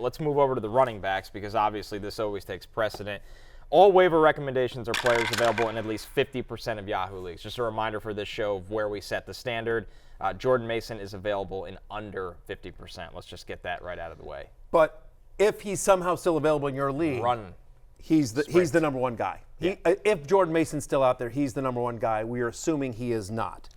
Let's move over to the running backs because obviously this always takes precedent. All waiver recommendations are players available in at least 50% of Yahoo leagues. Just a reminder for this show of where we set the standard. Jordan Mason is available in under 50%. Let's just get that right out of the way. But if he's somehow still available in your league, he's the number one guy. Yeah. If Jordan Mason's still out there, he's the number one guy. We are assuming he is not.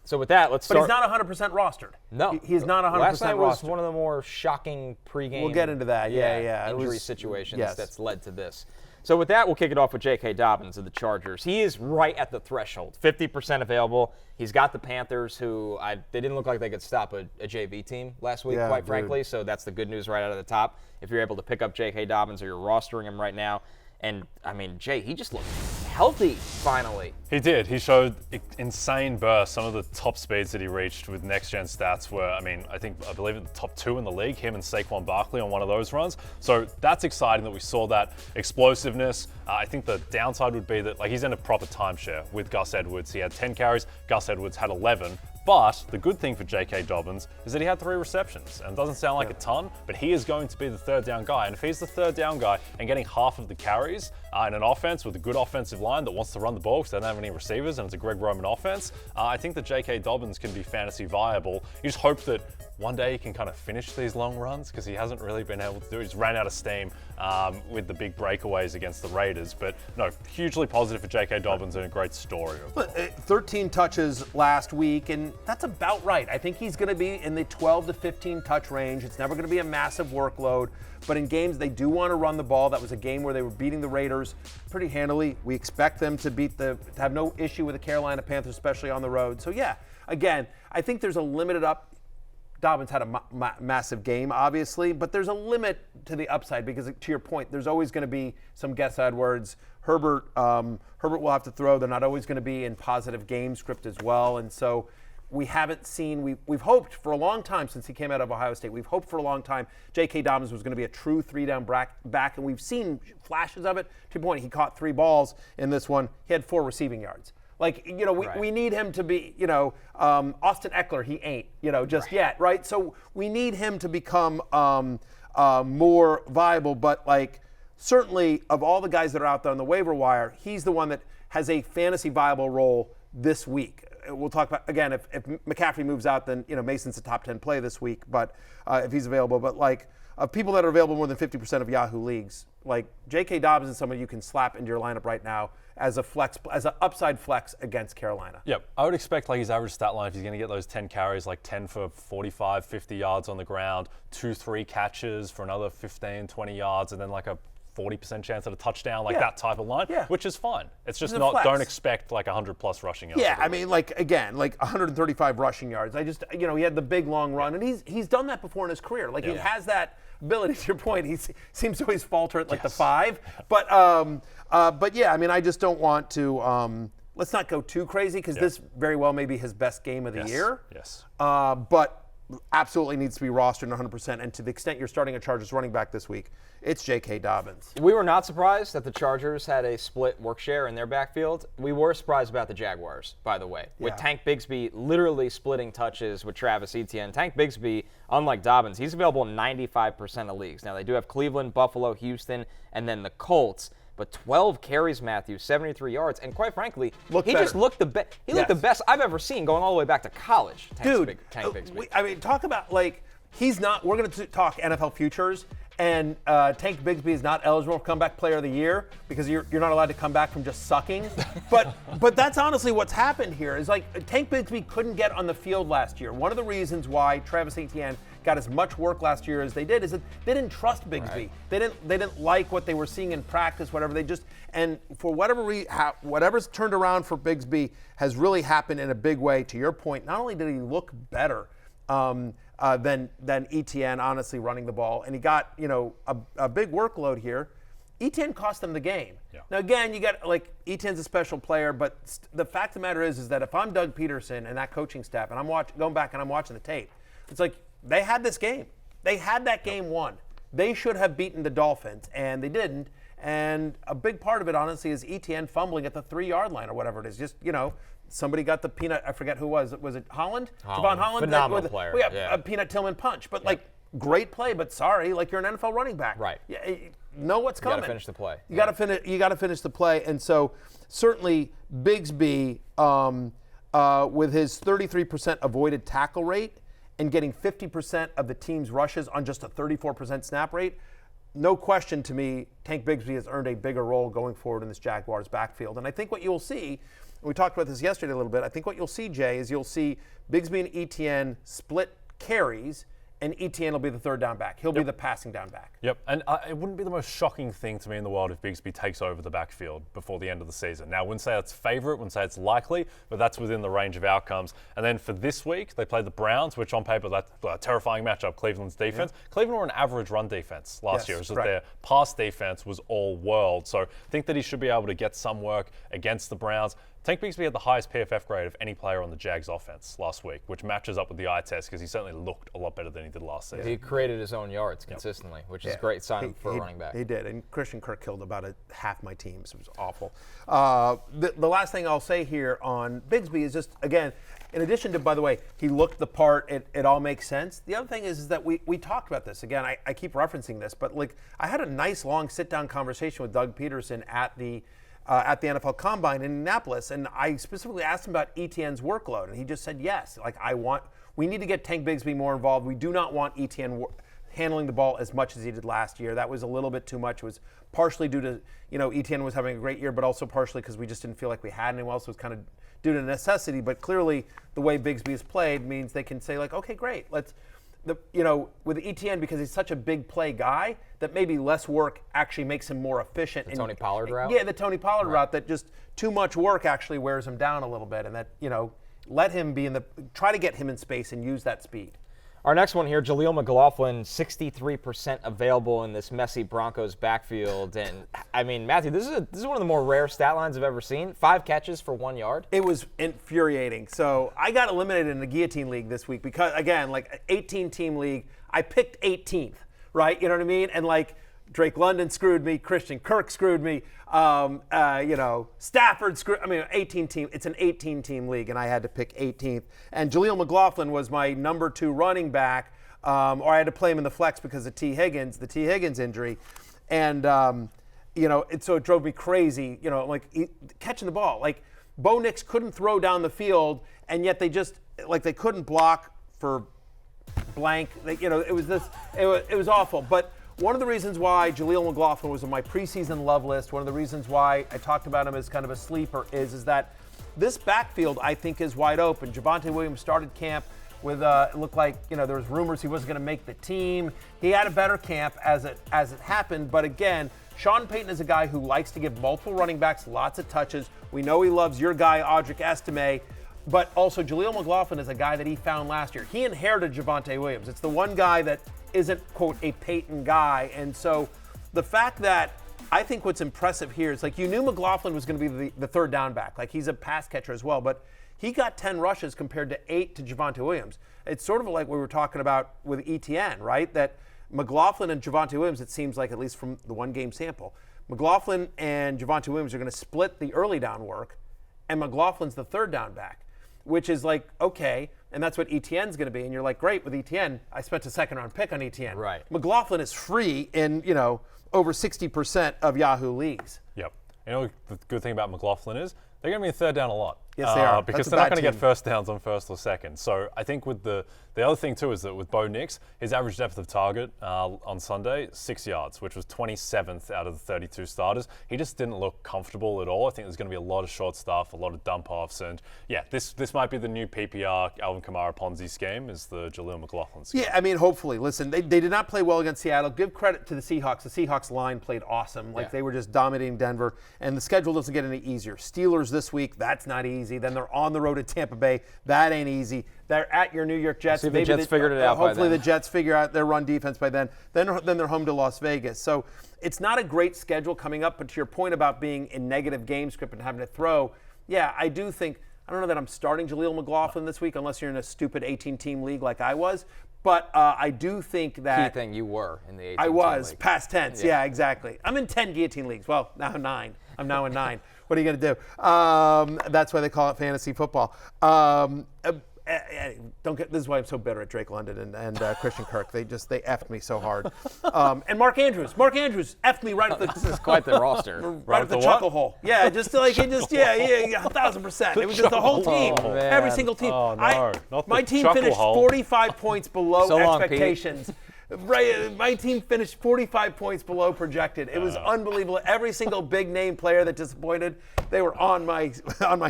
So with that, let's start. But he's not 100% rostered. No. He's not 100% rostered. Last night was one of the more shocking pregame. We'll get into that. Yeah. Injury situations that's led to this. So with that, we'll kick it off with J.K. Dobbins of the Chargers. He is right at the threshold, 50% available. He's got the Panthers, who they didn't look like they could stop a JV team last week, quite frankly. So that's the good news right out of the top. If you're able to pick up J.K. Dobbins or you're rostering him right now. And, I mean, Jay, he just looked healthy, finally. He did. He showed insane bursts. Some of the top speeds that he reached with next-gen stats were, I believe in the top 2 in the league, him and Saquon Barkley on one of those runs. So that's exciting that we saw that explosiveness. I think the downside would be that, he's in a proper timeshare with Gus Edwards. He had 10 carries. Gus Edwards had 11. But the good thing for J.K. Dobbins is that he had 3 receptions. And it doesn't sound like a ton, but he is going to be the third down guy. And if he's the third down guy and getting half of the carries in an offense with a good offensive line that wants to run the ball because they don't have any receivers and it's a Greg Roman offense, I think that J.K. Dobbins can be fantasy viable. You just hope that one day he can kind of finish these long runs because he hasn't really been able to do it. He's ran out of steam with the big breakaways against the Raiders. But no, hugely positive for J.K. Dobbins and a great story. 13 touches last week, and that's about right. I think he's going to be in the 12 to 15 touch range. It's never going to be a massive workload. But in games, they do want to run the ball. That was a game where they were beating the Raiders pretty handily. We expect them to have no issue with the Carolina Panthers, especially on the road. So, yeah, again, I think there's a limited up. Dobbins had a massive game, obviously, but there's a limit to the upside because, to your point, there's always going to be some Gus Edwards. Herbert will have to throw. They're not always going to be in positive game script as well. And so we haven't seen, we've hoped for a long time since he came out of Ohio State, we've hoped for a long time J.K. Dobbins was going to be a true 3-down back, and we've seen flashes of it. To your point, he caught 3 balls in this one. He had 4 receiving yards. We need him to be, Austin Eckler, he ain't, just yet, right? So we need him to become more viable, but certainly of all the guys that are out there on the waiver wire, he's the one that has a fantasy viable role this week. We'll talk about, again, if McCaffrey moves out, then, Mason's a top 10 play this week, but if he's available. But of people that are available more than 50% of Yahoo leagues, J.K. Dobbins is someone you can slap into your lineup right now as a flex, as an upside flex against Carolina. Yep. I would expect his average stat line, if he's going to get those 10 carries, 10 for 45, 50 yards on the ground, 2-3 catches for another 15, 20 yards, and then a 40% chance at a touchdown, that type of line, which is fine. It's just don't expect 100+ rushing yards. Yeah, I mean, again, 135 rushing yards. He had the big long run, and he's done that before in his career. He has that ability. To your point, he seems to always falter at the 5. But yeah, I mean, I just don't want to. Let's not go too crazy because this very well may be his best game of the year. Yes. But absolutely needs to be rostered 100%. And to the extent you're starting a Chargers running back this week, it's J.K. Dobbins. We were not surprised that the Chargers had a split work share in their backfield. We were surprised about the Jaguars, by the way, with Tank Bigsby literally splitting touches with Travis Etienne. Tank Bigsby, unlike Dobbins, he's available in 95% of leagues. Now, they do have Cleveland, Buffalo, Houston, and then the Colts. But 12 carries, Matthew, 73 yards, and quite frankly, just looked the best. He looked the best I've ever seen, going all the way back to college. Tank Bigsby. Talk about he's not. We're going to talk NFL futures, and Tank Bigsby is not eligible for comeback player of the year because you're not allowed to come back from just sucking. But that's honestly what's happened here. Is Tank Bigsby couldn't get on the field last year. One of the reasons why Travis Etienne got as much work last year as they did is that they didn't trust Bigsby. Right. They didn't like what they were seeing in practice, whatever. And for whatever whatever's turned around for Bigsby has really happened in a big way. To your point, not only did he look better than Etienne, honestly, running the ball, and he got a big workload here. Etienne cost them the game. Yeah. Now again, you got Etienne's a special player, but the fact of the matter is that if I'm Doug Peterson and that coaching staff, and I'm going back and I'm watching the tape, it's they had this game. They had that game won. They should have beaten the Dolphins, and they didn't. And a big part of it, honestly, is Etienne fumbling at the 3-yard line or whatever it is. Just, somebody got the peanut, I forget who was it. Was it Holland? Javon Holland? Phenomenal player. A peanut Tillman punch. But, great play, but sorry, like you're an NFL running back. Right. Yeah, know what's coming. You got to finish the play. You got to finish the play, and so certainly Bigsby with his 33% avoided tackle rate and getting 50% of the team's rushes on just a 34% snap rate. No question to me, Tank Bigsby has earned a bigger role going forward in this Jaguars backfield. And I think what you'll see, we talked about this yesterday a little bit, I think what you'll see, Jay, is you'll see Bigsby and Etienne split carries, and Etienne will be the third down back. He'll be the passing down back. Yep, and it wouldn't be the most shocking thing to me in the world if Bigsby takes over the backfield before the end of the season. Now, I wouldn't say it's favorite, wouldn't say it's likely, but that's within the range of outcomes. And then for this week, they played the Browns, which on paper, that's a terrifying matchup, Cleveland's defense. Yeah. Cleveland were an average run defense last year. It was just their pass defense was all world. So I think that he should be able to get some work against the Browns. Tank Bigsby had the highest PFF grade of any player on the Jags offense last week, which matches up with the eye test because he certainly looked a lot better than he did last season. He created his own yards consistently, which is a great sign for a running back. He did, and Christian Kirk killed about half my team, so it was awful. The last thing I'll say here on Bigsby is just, again, in addition to, by the way, he looked the part, it all makes sense. The other thing is that we talked about this. Again, I keep referencing this, but like I had a nice long sit-down conversation with Doug Peterson at the NFL Combine in Indianapolis, and I specifically asked him about Etienne's workload, and he just said yes. Like we need to get Tank Bigsby more involved. We do not want Etienne handling the ball as much as he did last year. That was a little bit too much. It was partially due to, Etienne was having a great year, but also partially because we just didn't feel like we had anyone else. It was kind of due to necessity, but clearly the way Bigsby has played means they can say like, okay, great, with Etienne, because he's such a big play guy, that maybe less work actually makes him more efficient. The Tony Pollard route? Yeah, the Tony Pollard route, that just too much work actually wears him down a little bit, and that, let him be try to get him in space and use that speed. Our next one here, Jaleel McLaughlin, 63% available in this messy Broncos backfield. And, I mean, Matthew, this is one of the more rare stat lines I've ever seen. 5 catches for 1 yard. It was infuriating. So I got eliminated in the guillotine league this week because, again, like 18-team league, I picked 18th, right? You know what I mean? And, like, Drake London screwed me. Christian Kirk screwed me. Stafford screwed. I mean, 18-team. It's an 18-team league, and I had to pick 18th. And Jaleel McLaughlin was my number 2 running back, or I had to play him in the flex because of the T. Higgins injury, and so it drove me crazy. Catching the ball. Like Bo Nix couldn't throw down the field, and yet they couldn't block for blank. It was awful, but. One of the reasons why Jaleel McLaughlin was on my preseason love list, one of the reasons why I talked about him as kind of a sleeper is that this backfield, I think, is wide open. Javonte Williams started camp with, it looked like, there was rumors he wasn't going to make the team. He had a better camp as it happened. But again, Sean Payton is a guy who likes to give multiple running backs lots of touches. We know he loves your guy, Audric Estime. But also, Jaleel McLaughlin is a guy that he found last year. He inherited Javonte Williams. It's the one guy that isn't, quote, a Peyton guy. And so the fact that I think what's impressive here is, like, you knew McLaughlin was going to be the third down back. Like, he's a pass catcher as well. But he got 10 rushes compared to 8 to Javonte Williams. It's sort of like we were talking about with Etienne, right? That McLaughlin and Javonte Williams, it seems like, at least from the one-game sample, McLaughlin and Javonte Williams are going to split the early down work, and McLaughlin's the third down back. Which is like, okay, and that's what Etienne's going to be. And you're like, great, with Etienne, I spent a second-round pick on Etienne. Right. McLaughlin is free in, over 60% of Yahoo leagues. Yep. The good thing about McLaughlin is they're going to be in third down a lot. Yes, they are. Because they're not going to get first downs on first or second. So I think with the other thing, too, is that with Bo Nix, his average depth of target on Sunday, 6 yards, which was 27th out of the 32 starters. He just didn't look comfortable at all. I think there's going to be a lot of short stuff, a lot of dump-offs. And, yeah, this might be the new PPR Alvin Kamara Ponzi scheme, is the Jaleel McLaughlin scheme. Yeah, I mean, hopefully. Listen, they did not play well against Seattle. Give credit to the Seahawks. The Seahawks line played awesome. They were just dominating Denver. And the schedule doesn't get any easier. Steelers this week, that's not easy. Then they're on the road at Tampa Bay. That ain't easy. They're at your New York Jets. See if the Jets figured it out by then. Hopefully the Jets figure out their run defense by then. Then they're home to Las Vegas. So it's not a great schedule coming up, but to your point about being in negative game script and having to throw, yeah, I do think, I don't know that I'm starting Jaleel McLaughlin this week unless you're in a stupid 18-team league like I was, but I do think that... Key thing, you were in the 18-team I was, league. Past tense, yeah, exactly. I'm in 10 guillotine leagues. Well, now 9. I'm now in 9. What are you going to do? That's why they call it fantasy football. this is why I'm so bitter at Drake London and Christian Kirk. They effed me so hard. And Mark Andrews effed me right at the. This is quite the roster. Right at the chuckle hole. Yeah, just like he just 1,000%. It was just the whole team, every single team. Oh, no, not my the team chuckle finished hole. 45 points below So long, Pete. expectations. Right, my team finished 45 points below projected. It was unbelievable. Every single big name player that disappointed, they were on my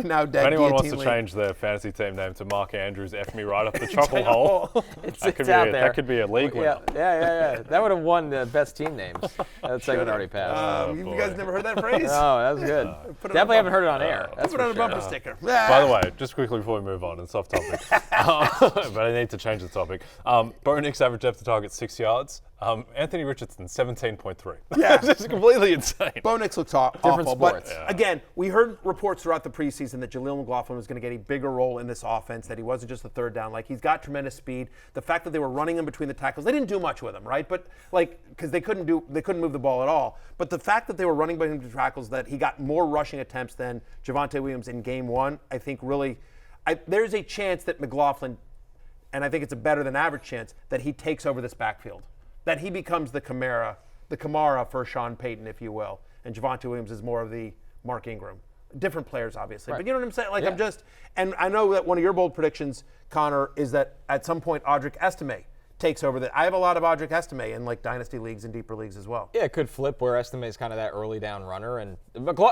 now dead. If anyone wants guillotine to league. change their fantasy team name to Mark Andrews, F me right up the chuckle hole. It's That out there. That could be a league winner. Yeah. That would have won the best team names. That segment already passed. You boy. guys never heard that phrase? Oh, that was good. Put it on Definitely a haven't heard it on air. That's Put it on a for sure. bumper sticker. By the way, just quickly before we move on, it's off topic, but I need to change the topic. Bo Nix average depth of target 6 yards. Anthony Richardson 17.3. Yeah. This is completely insane. Bo Nix looks awful. Different But sports. again, we heard reports throughout the preseason that Jaleel McLaughlin was going to get a bigger role in this offense, that he wasn't just the third down. Like, he's got tremendous speed. The fact that they were running him between the tackles, they didn't do much with him, right? But because they couldn't move the ball at all. But the fact that they were running between the tackles, that he got more rushing attempts than Javonte Williams in game one, I think really, there's a chance that McLaughlin, and I think it's a better than average chance, that he takes over this backfield. That he becomes the Kamara for Sean Payton, if you will. And Javonte Williams is more of the Mark Ingram. Different players, obviously. Right. But you know what I'm saying? Like, Yeah. and I know that one of your bold predictions, Connor, is that at some point Audric Estime takes over that. I have a lot of Audric Estime in like dynasty leagues and deeper leagues as well. Yeah, it could flip where Estime is kind of that early down runner. And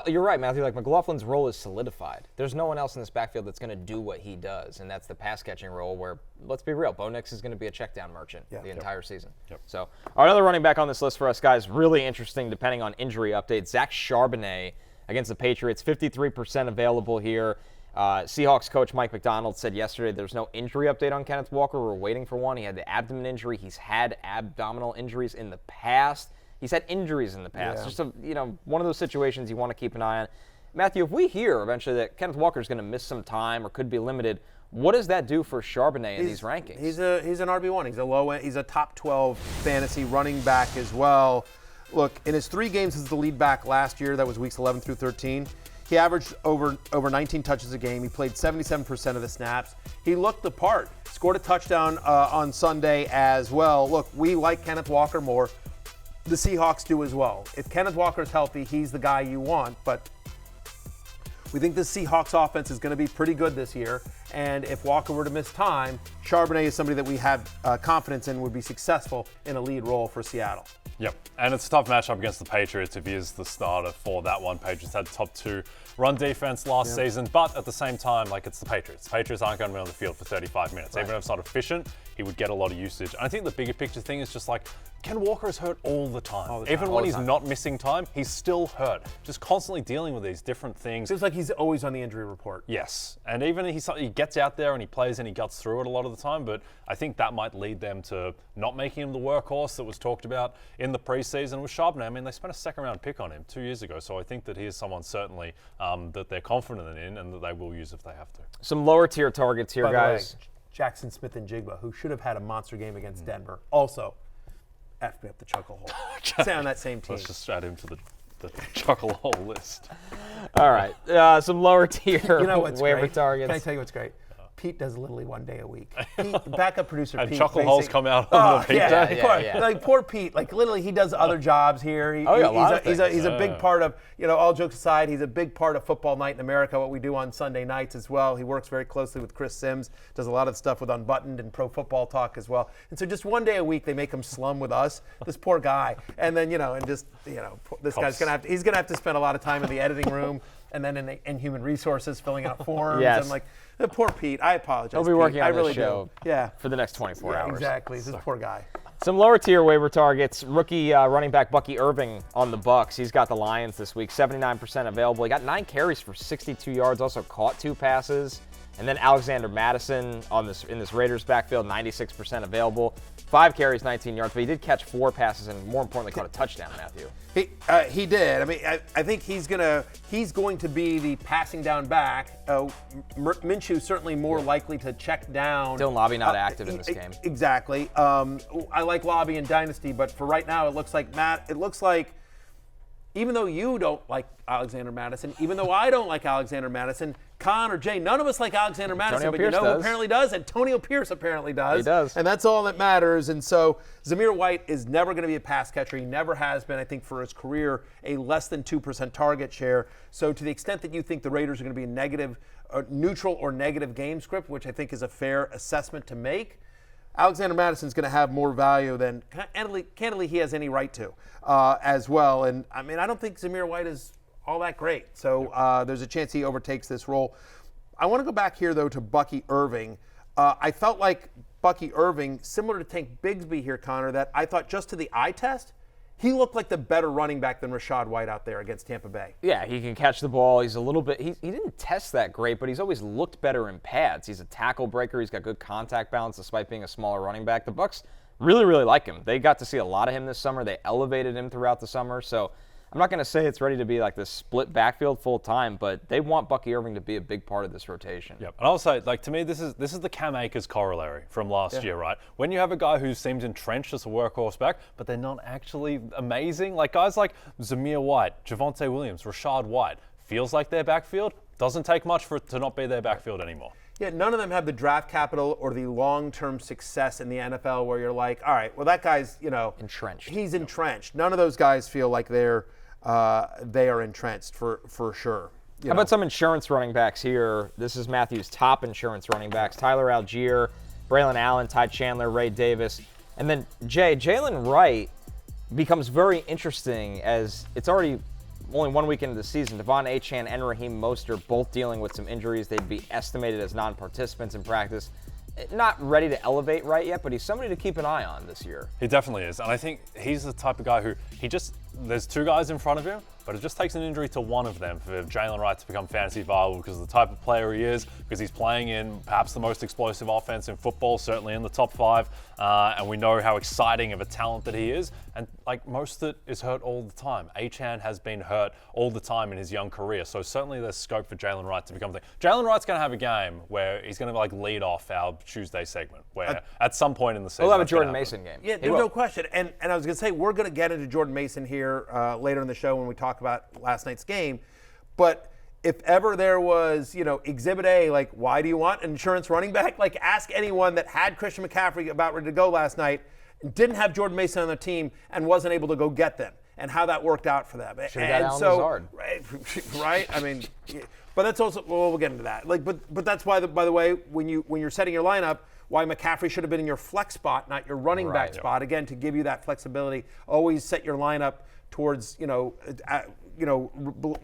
you're right, Matthew. Like, McLaughlin's role is solidified. There's no one else in this backfield that's going to do what he does, and that's the pass catching role where, let's be real, Bo Nix is going to be a check down merchant the entire season. So, another running back on this list for us, guys, really interesting depending on injury updates. Zach Charbonnet against the Patriots, 53% available here. Seahawks coach Mike McDonald said yesterday there's no injury update on Kenneth Walker. We're waiting for one. He had the abdomen injury. He's had abdominal injuries in the past. He's had injuries in the past. Just one of those situations you want to keep an eye on. Matthew, if we hear eventually that Kenneth Walker is going to miss some time or could be limited, what does that do for Charbonnet in these rankings? He's an RB1. He's a low end. He's a top 12 fantasy running back as well. Look, in his 3 games as the lead back last year, that was weeks 11 through 13. He averaged over 19 touches a game. He played 77% of the snaps. He looked the part. Scored a touchdown on Sunday as well. Look, we like Kenneth Walker more. The Seahawks do as well. If Kenneth Walker's healthy, he's the guy you want. But we think the Seahawks offense is going to be pretty good this year. And if Walker were to miss time, Charbonnet is somebody that we have confidence in would be successful in a lead role for Seattle. Yep, and it's a tough matchup against the Patriots if he is the starter for that one. Patriots had top 2 run defense last season, but at the same time, like, it's the Patriots. The Patriots aren't going to be on the field for 35 minutes. Even if it's not efficient, he would get a lot of usage. And I think the bigger picture thing is just like, Ken Walker is hurt all the time. Even when he's not missing time, he's still hurt. Just constantly dealing with these different things. Seems like he's always on the injury report. Yes, and even he gets out there and he plays and he guts through it a lot of the time, but I think that might lead them to not making him the workhorse that was talked about in the preseason with Charbonnet. I mean, they spent a second-round pick on him 2 years ago, so I think that he is someone certainly that they're confident in and that they will use if they have to. Some lower-tier targets here, By the guys. way, Jackson Smith and Jigba, who should have had a monster game against Denver, also effed me up the chuckle hole. Stay on that same team. Let's just add him to the chuckle hole list. All right, some lower-tier You know what's waiver great? targets. Can I tell you what's great? Pete does literally one day a week. Pete, backup producer And Pete. chuckle holes come out on the Pete day? Yeah. Like, poor Pete. Like, literally, he does other jobs here. A lot of He's things. a big part of, all jokes aside, he's a big part of Football Night in America, what we do on Sunday nights as well. He works very closely with Chris Sims, does a lot of stuff with Unbuttoned and Pro Football Talk as well. And so just one day a week, they make him slum with us, this poor guy. And then, this guy's going to have to spend a lot of time in the editing room and then in human resources filling out forms. Yes. And like, poor Pete. I apologize. He'll be Pete. working on I this really show do. for the next 24 hours. Exactly. This poor guy. Some lower tier waiver targets. Rookie running back Bucky Irving on the Bucs. He's got the Lions this week. 79% available. He got 9 carries for 62 yards. Also caught 2 passes. And then Alexander Madison in this Raiders backfield, 96% available. 5 carries, 19 yards. But he did catch 4 passes and, more importantly, caught a touchdown, Matthew. He did. I mean, I think he's going to be the passing down back. Minshew certainly more likely to check down. Dylan Lobby not active in this game. Exactly. I like Lobby in Dynasty, but for right now, it looks like even though you don't like Alexander Madison, even though I don't like Alexander Madison, Con or Jay, none of us like Alexander Madison, but Pierce you know who does. apparently does? Antonio Pierce apparently does. He does. And that's all that matters. And so Zamir White is never going to be a pass catcher. He never has been, I think, for his career, a less than 2% target share. So to the extent that you think the Raiders are going to be a negative, neutral or negative game script, which I think is a fair assessment to make, Alexander Madison's going to have more value than, candidly, he has any right to as well. And, I mean, I don't think Zamir White is all that great. So there's a chance he overtakes this role. I want to go back here, though, to Bucky Irving. I felt like Bucky Irving, similar to Tank Bigsby here, Connor, that I thought just to the eye test, he looked like the better running back than Rachaad White out there against Tampa Bay. Yeah, he can catch the ball. He's a little bit, he didn't test that great, but he's always looked better in pads. He's a tackle breaker. He's got good contact balance despite being a smaller running back. The Bucs really, really like him. They got to see a lot of him this summer. They elevated him throughout the summer. So I'm not going to say it's ready to be like this split backfield full time, but they want Bucky Irving to be a big part of this rotation. Yep. And I'll say, like, to me, this is the Cam Akers corollary from last year, right? When you have a guy who seems entrenched as a workhorse back, but they're not actually amazing, like guys like Zamir White, Javonte Williams, Rachaad White, feels like their backfield. Doesn't take much for it to not be their backfield anymore. Yeah, none of them have the draft capital or the long-term success in the NFL where you're like, all right, well, that guy's, Entrenched. He's entrenched. None of those guys feel like they are entrenched for sure. How about some insurance running backs here? This is Matthew's top insurance running backs. Tyler Algier, Braylon Allen, Ty Chandler, Ray Davis. And then Jalen Wright becomes very interesting as it's already only 1 week into the season. Devon Achane and Raheem Mostert both dealing with some injuries. They'd be estimated as non-participants in practice. Not ready to elevate Wright yet, but he's somebody to keep an eye on this year. He definitely is. And I think he's the type of guy who there's two guys in front of him, but it just takes an injury to one of them for Jalen Wright to become fantasy viable because of the type of player he is, because he's playing in perhaps the most explosive offense in football, certainly in the top 5, and we know how exciting of a talent that he is. And like Mostert is hurt all the time. Achane has been hurt all the time in his young career, so certainly there's scope for Jalen Wright to become the thing. Jalen Wright's going to have a game where he's going to like lead off our Tuesday segment, where at some point in the season we'll have a Jordan Mason game. Yeah, there's no question. And I was going to say, we're going to get into Jordan Mason here later in the show when we talk about last night's game. But if ever there was, Exhibit A, like, why do you want an insurance running back? Like, ask anyone that had Christian McCaffrey about ready to go last night, didn't have Jordan Mason on their team, and wasn't able to go get them, and how that worked out for them. Should have got Alan Lazard. Right? I mean, but that's also, well, we'll get into that. Like, but that's why, by the way, when you're setting your lineup, why McCaffrey should have been in your flex spot, not your running back spot. Again, to give you that flexibility. Always set your lineup towards,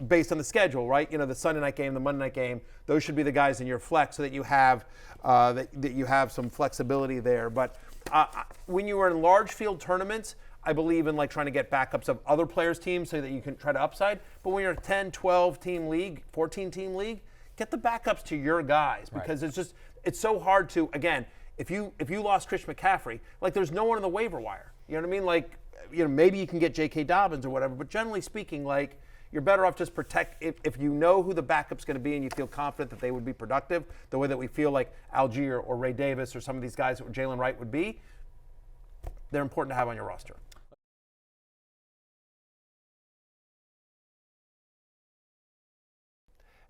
based on the schedule, right? The Sunday night game, the Monday night game, those should be the guys in your flex so that you have that you have some flexibility there. But when you are in large field tournaments, I believe in like trying to get backups of other players' teams so that you can try to upside. But when you're a 10, 12 team league, 14 team league, get the backups to your guys because it's so hard to, again, if you lost Chris McCaffrey, like there's no one on the waiver wire. You know what I mean? Like, maybe you can get J.K. Dobbins or whatever, but generally speaking, like, you're better off just protect if you know who the backup's going to be and you feel confident that they would be productive, the way that we feel like Algier or Ray Davis or some of these guys that Jalen Wright would be, they're important to have on your roster.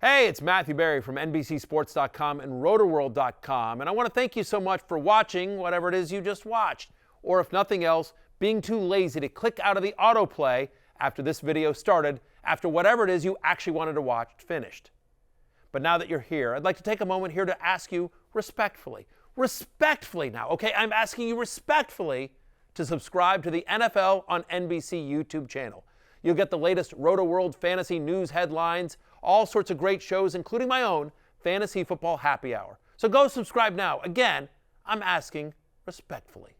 Hey, it's Matthew Berry from NBCSports.com and RotoWorld.com, and I want to thank you so much for watching whatever it is you just watched, or if nothing else, being too lazy to click out of the autoplay after this video started, after whatever it is you actually wanted to watch finished. But now that you're here, I'd like to take a moment here to ask you respectfully now, okay? I'm asking you respectfully to subscribe to the NFL on NBC YouTube channel. You'll get the latest RotoWorld fantasy news headlines, all sorts of great shows, including my own Fantasy Football Happy Hour. So go subscribe now. Again, I'm asking respectfully.